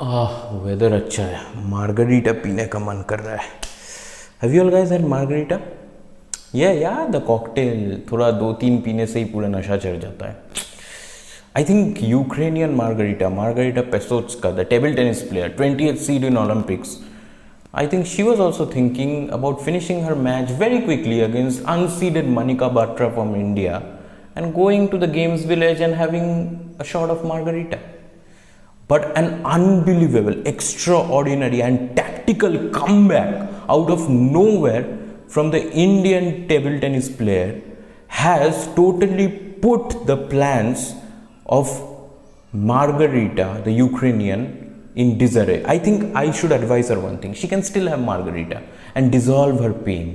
Weather अच्छा है, margarita पीने का मन कर रहा है. Have you all guys had margarita? या द कॉकटेल थोड़ा 2-3 पीने से ही पूरा नशा चढ़ जाता है. I think Ukrainian Margarita Pesotska, the table tennis player, 20th seed in Olympics. I think she was also thinking about finishing her match very quickly against unseeded Manika Batra from India and going to the games village and having a shot of margarita. But an unbelievable, extraordinary and tactical comeback out of nowhere from the Indian table tennis player has totally put the plans of Margarita, the Ukrainian, in disarray. I think I should advise her one thing. She can still have Margarita and dissolve her pain.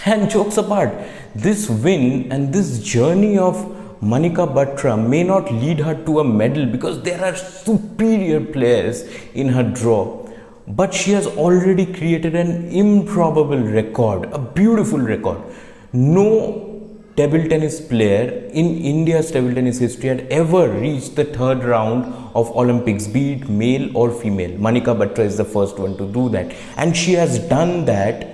And jokes apart, this win and this journey of Manika Batra may not lead her to a medal because there are superior players in her draw. But she has already created an improbable record, a beautiful record. No table tennis player in India's table tennis history had ever reached the third round of Olympics, be it male or female. Manika Batra is the first one to do that. And she has done that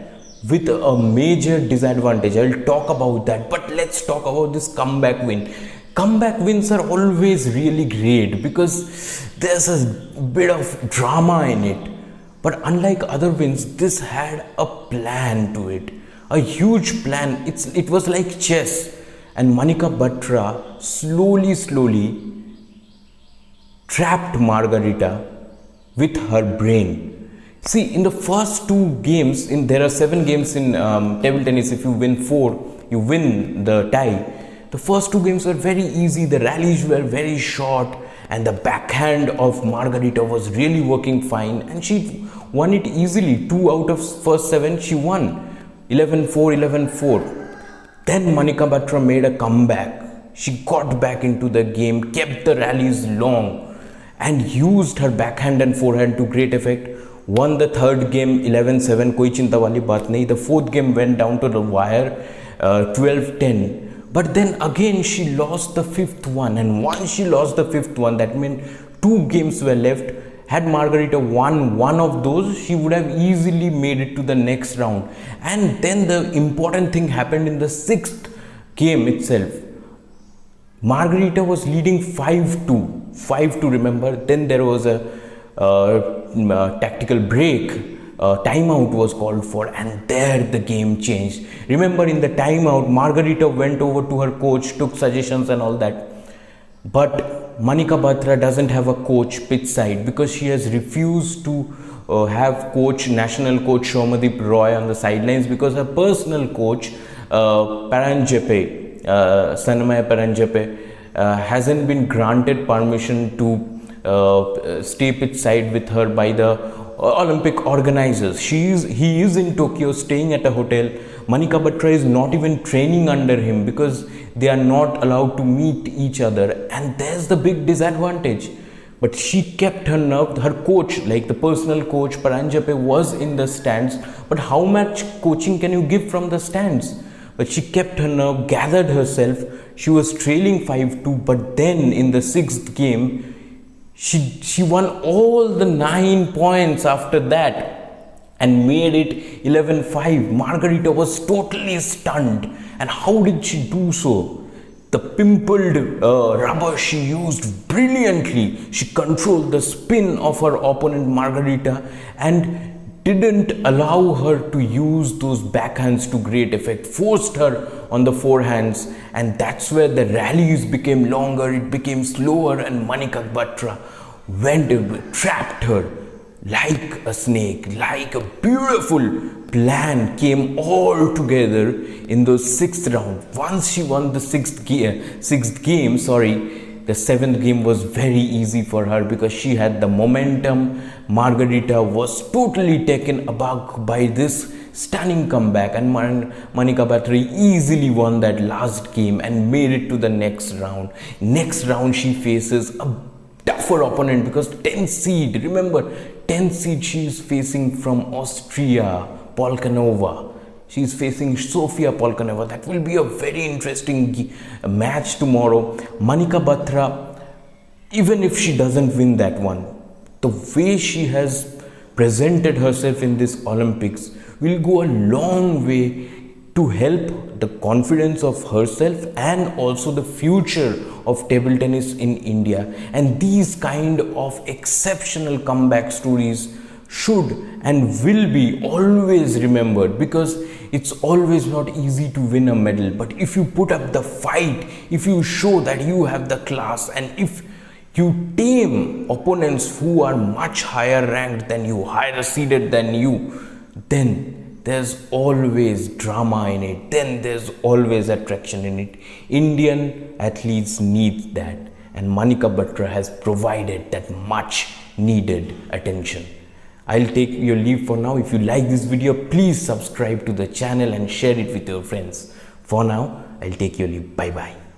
with a major disadvantage. I'll talk about that, but let's talk about this comeback win. Comeback wins are always really great because there's a bit of drama in it. But unlike other wins, this had a plan to it, a huge plan. It was like chess, and Manika Batra slowly trapped Margarita with her brain. See, in the first 2 games, there are 7 games in table tennis. If you win 4, you win the tie. The first 2 games were very easy. The rallies were very short, and the backhand of Margarita was really working fine, and she won it easily. 2 out of first 7 she won, 11-4, 11-4. Then Manika Batra made a comeback. She got back into the game, kept the rallies long, and used her backhand and forehand to great effect. Won the third game 11-7, koi chinta wali baat nahi. The fourth game went down to the wire, 12-10. But then again she lost the 5th one, and once she lost the 5th one, that meant 2 games were left. Had Margarita won one of those, she would have easily made it to the next round. And then the important thing happened in the 6th game itself. Margarita was leading 5-2, remember. Then there was a tactical break, timeout was called for, and there the game changed. Remember, in the timeout, Margarita went over to her coach, took suggestions and all that. But Manika Batra doesn't have a coach pitch side because she has refused to have national coach Shomadip Roy on the sidelines because her personal coach Sanamaya Paranjape hasn't been granted permission to stay pitch side with her by the Olympic organizers. He is in Tokyo staying at a hotel. Manika Batra is not even training under him because they are not allowed to meet each other, and there's the big disadvantage. But she kept her nerve. Her coach, like the personal coach Paranjape, was in the stands, but how much coaching can you give from the stands? But she kept her nerve, gathered herself. She was trailing 5-2, but then in the 6th game she won all the 9 points after that and made it 11-5. Margarita was totally stunned. And how did she do so? The pimpled rubber she used brilliantly. She controlled the spin of her opponent Margarita and didn't allow her to use those backhands to great effect, forced her on the forehands, and that's where the rallies became longer, it became slower, and Manika Batra trapped her like a snake. Like a beautiful plan came all together in those 6th round. Once she won the 6th game, the 7th game was very easy for her because she had the momentum. Margarita was totally taken aback by this stunning comeback, and Manika Batra easily won that last game and made it to the next round. Next round she faces a tougher opponent because 10th seed, remember, 10th seed she is facing from Austria, Polkanova. She is facing Sofia Polkanova. That will be a very interesting match tomorrow. Manika Batra, even if she doesn't win that one, the way she has presented herself in this Olympics will go a long way to help the confidence of herself and also the future of table tennis in India. And these kind of exceptional comeback stories should and will be always remembered, because it's always not easy to win a medal, but if you put up the fight, if you show that you have the class, and if you tame opponents who are much higher ranked than you, higher seeded than you, then there's always drama in it, then there's always attraction in it. Indian athletes need that, and Manika Batra has provided that much needed attention. I'll take your leave for now. If you like this video, please subscribe to the channel and share it with your friends. For now, I'll take your leave. Bye bye.